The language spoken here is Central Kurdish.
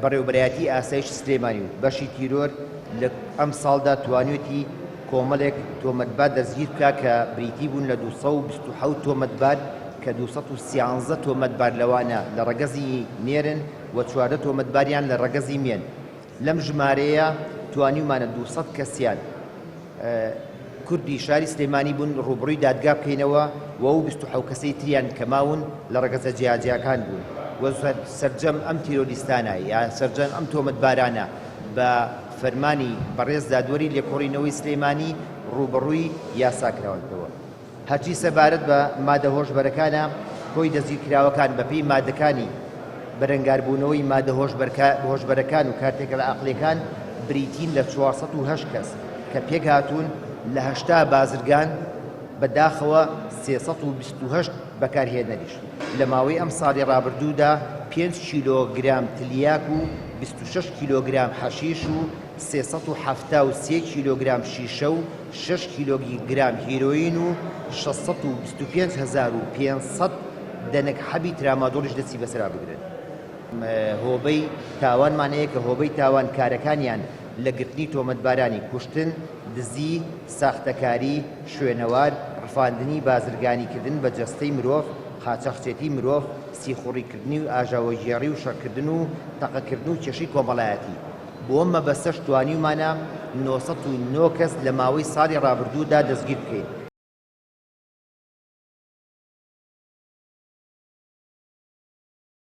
بەڕێوەبەرایەتی ئاسایش سلێمانی و بەشی تیرۆر لە ئەم ساڵدا توانێتی کۆمەڵێک تۆمەتبار دەستگیر بکە کە بریتی بوون لە 227 تۆمەتبار کە 213 تۆمەتبار لەوانە لە ڕەگەزی نێرن و 14 تۆمەتباریان لە ڕەگەزی مێن. لەم ژمارەیە توانیمانە 200 کەسیان کوردی شاری سلێمانی بوون ڕوبڕووی دادگا بکەینەوە و ئەو 27 کەسەی تریان کەماون لە ڕەگەزە جیاجیاکان بوون و سەرجەم ئەم تیرۆریستانە یا سەرجەم ئەم تۆمەتبارانە بە فەرمانی بەڕێز دادوەری لێکۆڕینەوەی سلێمانی ڕوبڕووی یاساکراوەتەوە. هەرچی سەبارەت بە مادە هۆشبەرەکانە کۆی دەستگیرکراوەکان بەپێی مادەکانی بەرەنگاربوونەوەی مادە هۆشبەرەکان و کارتێکە ئەقلەکان بریتین لە 408 کەس کە پێک هاتوون لە 80 بازرگان بەداخەوە 328 بەکارهێنەریش. لە ماوەی ئەم ساڵی ڕابردوودا 5 کیلۆگرام تلیاک و 26 کیلۆگرام حەشیش و 373 کیلۆگرام شیشە و 6 کیلۆگرام هیرۆین و 625,500 دەنەک حەبی ترامادۆڵیش دەستی بەسرا بگرن. هۆبەی تاوانمانەیە کە هۆبەی تاوان کارەکانیان لە گرتنی تۆمەتبارانی کوشتن، دزی، ساختەکاری، شوێنەوار، ڕفاندنی بازرگانیکردن بە جەستەی مرۆڤ، قاچەقچێتی مرۆڤ، سیخوڕیکردنی و ئاژاوەژێڕی و شەڕکردن و تەقەکردن و کێشەی کۆمەڵایەتی. بۆ ئەمە بەسەر توانیمانە 909 کەس لە ماوەی ساڵی ڕابردوودا دەستگیر بکەین.